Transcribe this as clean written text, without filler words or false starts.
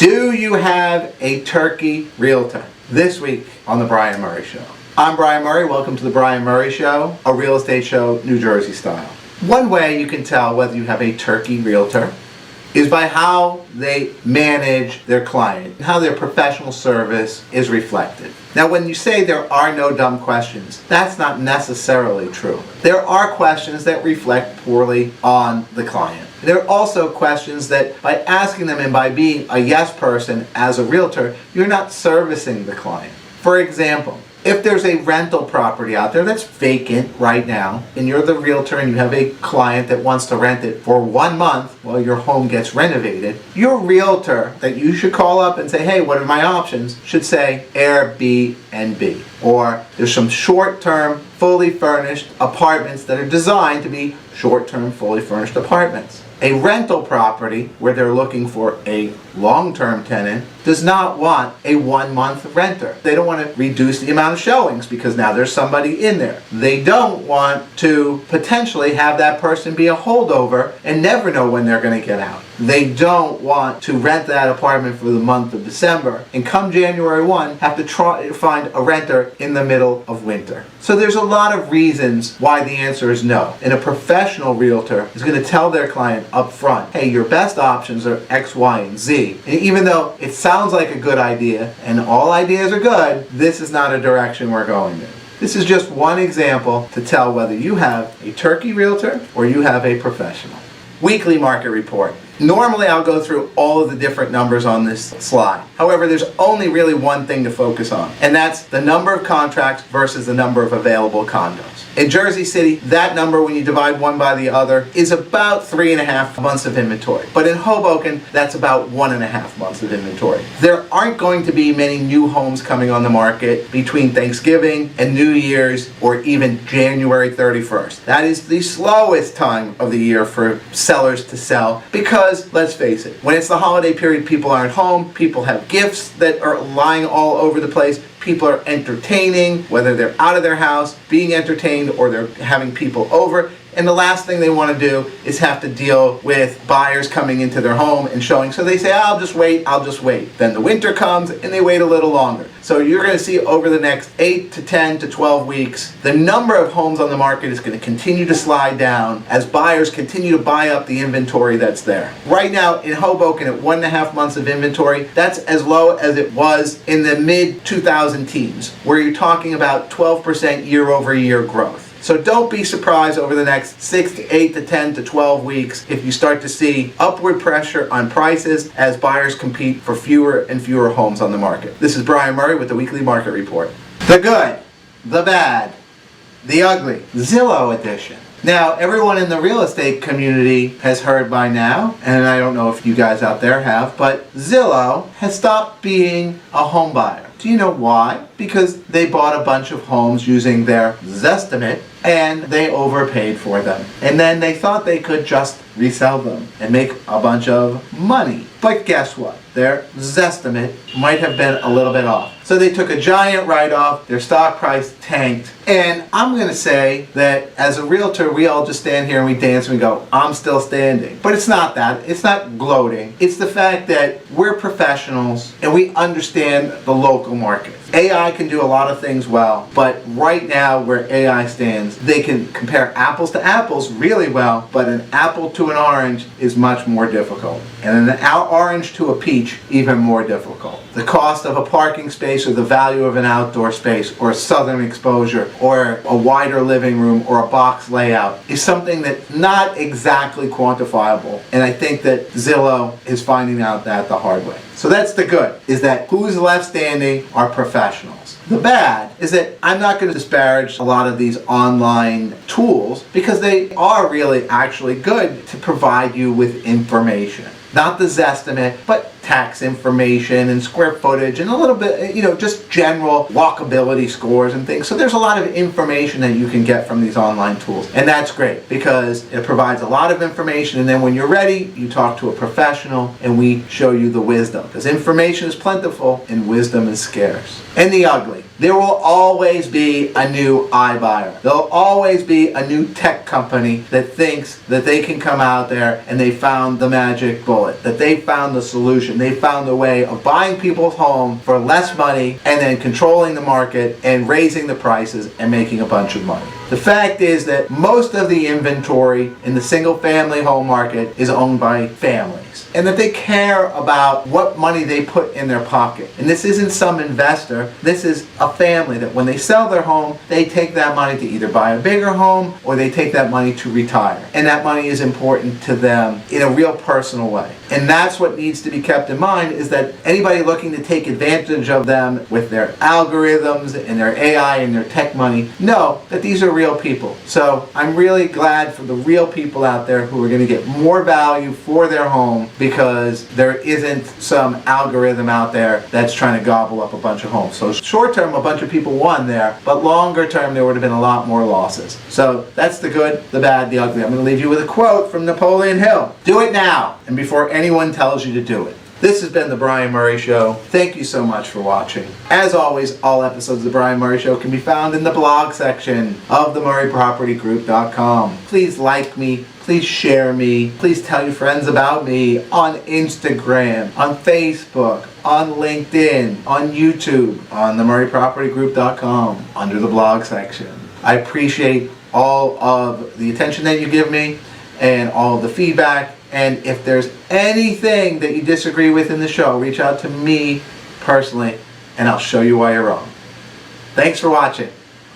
Do you have a turkey realtor? This week on The Brian Murray Show. I'm Brian Murray. Welcome to The Brian Murray Show, a real estate show, New Jersey style. One way you can tell whether you have a turkey realtor is by how they manage their client, and how their professional service is reflected. Now, when you say there are no dumb questions, that's not necessarily true. There are questions that reflect poorly on the client. There are also questions that by asking them and by being a yes person as a realtor, you're not servicing the client. For example, if there's a rental property out there that's vacant right now, and you're the realtor and you have a client that wants to rent it for 1 month while your home gets renovated, your realtor that you should call up and say, hey, what are my options, should say Airbnb. Or there's some short-term, fully furnished apartments that are designed to be short-term, fully furnished apartments. A rental property where they're looking for a long-term tenant does not want a 1-month renter. They don't want to reduce the amount of showings because now there's somebody in there. They don't want to potentially have that person be a holdover and never know when they're going to get out. They don't want to rent that apartment for the month of December and come January 1 have to try to find a renter in the middle of winter. So there's a lot of reasons why the answer is no. And a professional realtor is going to tell their client up front, hey, your best options are X, Y, and Z. And even though it sounds like a good idea, and all ideas are good, this is not a direction we're going in. This is just one example to tell whether you have a turkey realtor or you have a professional. Weekly market report. Normally I'll go through all of the different numbers on this slide. However, there's only really one thing to focus on, and that's the number of contracts versus the number of available condos. In Jersey City, that number, when you divide one by the other, is about 3.5 months of inventory. But in Hoboken, that's about 1.5 months of inventory. There aren't going to be many new homes coming on the market between Thanksgiving and New Year's or even January 31st. That is the slowest time of the year for sellers to sell because, let's face it, when it's the holiday period, people aren't home, people have gifts that are lying all over the place. People are entertaining, whether they're out of their house, being entertained, or they're having people over. And the last thing they want to do is have to deal with buyers coming into their home and showing. So they say, I'll just wait. Then the winter comes and they wait a little longer. So you're going to see over the next 8 to 10 to 12 weeks, the number of homes on the market is going to continue to slide down as buyers continue to buy up the inventory that's there. Right now in Hoboken at 1.5 months of inventory, that's as low as it was in the mid-2000 teens, where you're talking about 12% year-over-year growth. So don't be surprised over the next 6 to 8 to 10 to 12 weeks if you start to see upward pressure on prices as buyers compete for fewer and fewer homes on the market. This is Brian Murray with the Weekly Market Report. The good, the bad, the ugly, Zillow Edition. Now, everyone in the real estate community has heard by now, and I don't know if you guys out there have, but Zillow has stopped being a home buyer. Do you know why? Because they bought a bunch of homes using their Zestimate and they overpaid for them. And then they thought they could just resell them and make a bunch of money. But guess what? Their Zestimate might have been a little bit off. So they took a giant write-off, their stock price tanked, and I'm going to say that as a realtor, we all just stand here and we dance and we go, I'm still standing. But it's not that. It's not gloating. It's the fact that we're professionals and we understand the local market. AI can do a lot of things well, but right now where AI stands, they can compare apples to apples really well, but an apple to an orange is much more difficult. And an orange to a peach, even more difficult. The cost of a parking space or the value of an outdoor space or a southern exposure or a wider living room or a box layout is something that's not exactly quantifiable. And I think that Zillow is finding out that the hard way. So that's the good, is that who's left standing are professionals. The bad is that I'm not going to disparage a lot of these online tools because they are really actually good to provide you with information. Not the Zestimate, but tax information and square footage and a little bit, just general walkability scores and things. So there's a lot of information that you can get from these online tools. And that's great because it provides a lot of information, and then when you're ready, you talk to a professional and we show you the wisdom. Because information is plentiful and wisdom is scarce. And the ugly. There will always be a new iBuyer. There'll always be a new tech company that thinks that they can come out there and they found the magic bullet, that they found the solution solution. They found a way of buying people's home for less money and then controlling the market and raising the prices and making a bunch of money. The fact is that most of the inventory in the single-family home market is owned by families, and that they care about what money they put in their pocket. And this isn't some investor, this is a family that when they sell their home, they take that money to either buy a bigger home or they take that money to retire. And that money is important to them in a real personal way. And that's what needs to be kept in mind, is that anybody looking to take advantage of them with their algorithms and their AI and their tech money, know that these are real people. So I'm really glad for the real people out there who are going to get more value for their home because there isn't some algorithm out there that's trying to gobble up a bunch of homes. So short term, a bunch of people won there, but longer term, there would have been a lot more losses. So that's the good, the bad, the ugly. I'm going to leave you with a quote from Napoleon Hill. Do it now, and before anyone tells you to do it. This has been The Brian Murray Show. Thank you so much for watching. As always, all episodes of The Brian Murray Show can be found in the blog section of themurraypropertygroup.com. Please like me. Please share me. Please tell your friends about me on Instagram, on Facebook, on LinkedIn, on YouTube, on themurraypropertygroup.com, under the blog section. I appreciate all of the attention that you give me and all of the feedback. And if there's anything that you disagree with in the show, reach out to me personally and I'll show you why you're wrong. Thanks for watching.